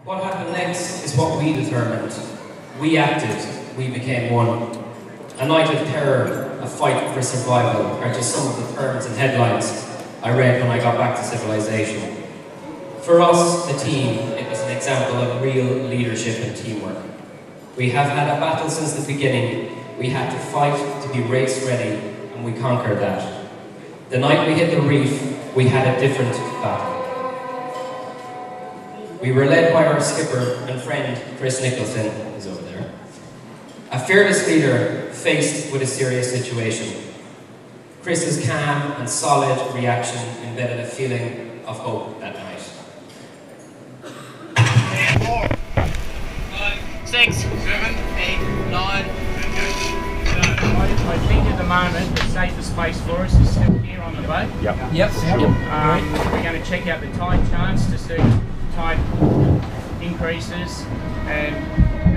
What happened next is what we determined. We acted, we became one. A night of terror, a fight for survival are just some of the terms and headlines I read when I got back to civilization. For us, the team, it was an example of real leadership and teamwork. We have had a battle since the beginning. We had to fight to be race ready, and we conquered that. The night we hit the reef, we had a different battle. We were led by our skipper and friend, Chris Nicholson, who's over there. A fearless leader faced with a serious situation. Chris's calm and solid reaction embedded a feeling of hope that night. 4, 5, 6, 7, 8, 9. I think at the moment the safest place for us is still here on the boat. Yep. We're going to check out the tide charts to see tide increases, and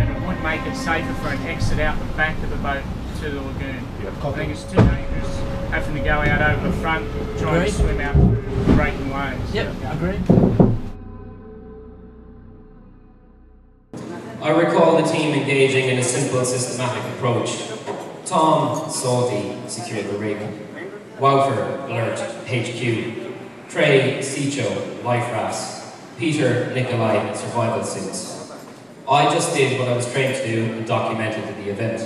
it would make it safer for an exit out the back of the boat to the lagoon. Yep. I think it's too dangerous having to go out over the front, trying to swim out breaking waves. Yep, agreed. I recall the team engaging in a simple, systematic approach. Tom, Salty, secure the rig. Wouter, alert, HQ. Trey, Seacho, life rafts. Peter, Nikolai, survival suits. I just did what I was trained to do and documented the event.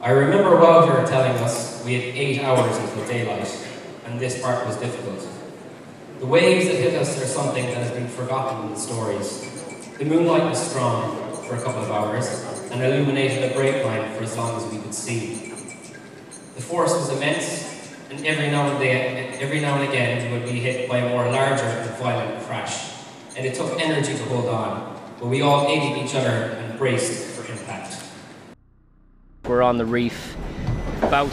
I remember Wouter telling us we had 8 hours until daylight, and this part was difficult. The waves that hit us are something that has been forgotten in the stories. The moonlight was strong for a couple of hours and illuminated a break line for as long as we could see. The force was immense, and every now and again we would be hit by a more larger and violent crash, and it took energy to hold on, but we all aided each other and braced for impact. We're on the reef. Bow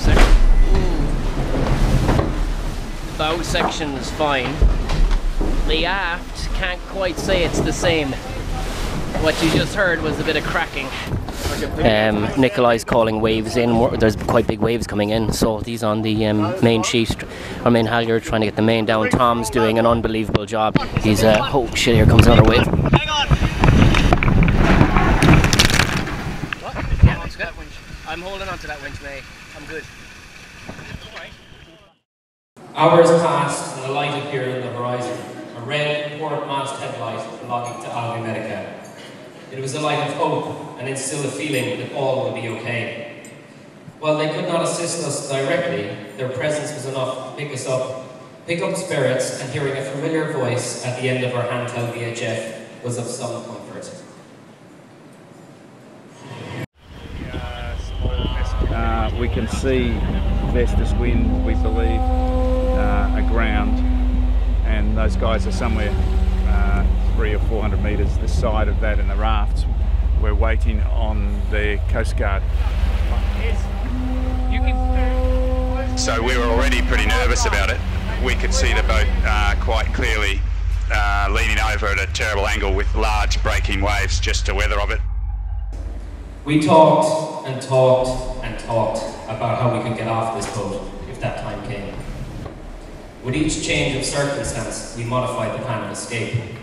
section is fine. The aft, can't quite say it's the same. What you just heard was a bit of cracking. Nikolai's calling waves in. There's quite big waves coming in, so he's on the main sheet, our main halyard, trying to get the main down. Tom's doing an unbelievable job. He's oh shit, here comes another wave. Hang on! What? Yeah, that's good. I'm holding on to that winch, mate. I'm good. Hours passed and a light appeared on the horizon. A red port mast headlight belonging to Alvi Medica. It was a light of hope and instilled a feeling that all would be okay. While they could not assist us directly, their presence was enough to pick up spirits, and hearing a familiar voice at the end of our handheld VHF was of some comfort. We can see Vestas Wind, we believe, aground, and those guys are somewhere 300 or 400 metres this side of that in the rafts. We're waiting on the Coast Guard. So we were already pretty nervous about it. We could see the boat quite clearly leaning over at a terrible angle with large breaking waves just to weather of it. We talked and talked and talked about how we could get off this boat if that time came. With each change of circumstance, we modified the plan of escape.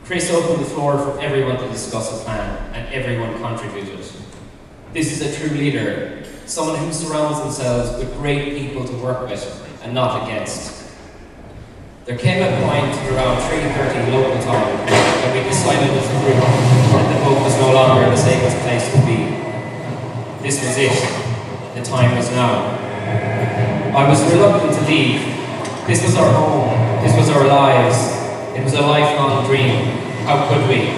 Chris opened the floor for everyone to discuss a plan, and everyone contributed. This is a true leader, someone who surrounds themselves with great people to work with and not against. There came a point around 3:30 local time when we decided as a group that the boat was no longer the safest place to be. This was it. The time was now. I was reluctant to leave. This was our home. This was our lives. It was a lifelong dream. How could we?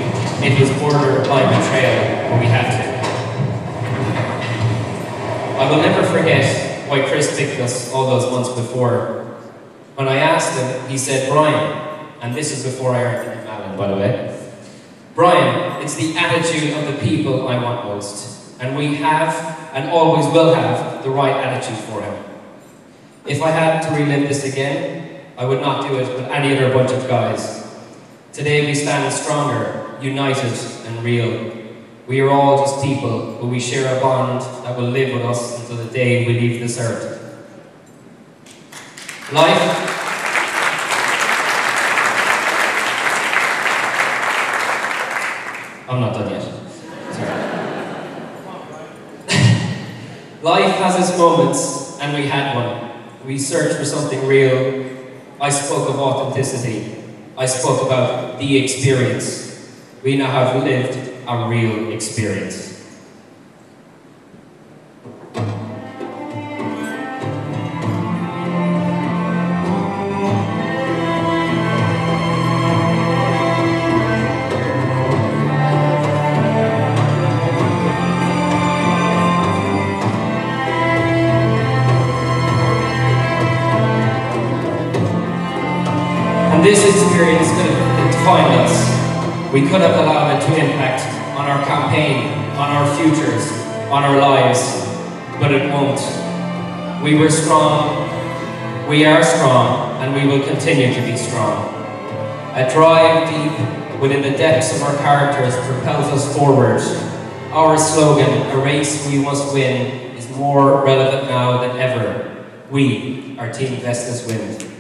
It was borderline betrayal, but we had to. I will never forget why Chris picked us all those months before. When I asked him, he said, "Brian," and this is before I earned the name Alan, by the way. "Brian, it's the attitude of the people I want most, and we have, and always will have, the right attitude for him. If I had to relive this again, I would not do it with any other bunch of guys. Today we stand stronger, united and real. We are all just people, but we share a bond that will live with us until the day we leave this earth. I'm not done yet. Life has its moments, and we had one. We searched for something real. I spoke of authenticity. I spoke about the experience. We now have lived a real experience. This experience could have defined us. We could have allowed it to impact on our campaign, on our futures, on our lives, but it won't. We were strong, we are strong, and we will continue to be strong. A drive deep within the depths of our characters propels us forward. Our slogan, "A race we must win," is more relevant now than ever. We are Team Vestas Wind.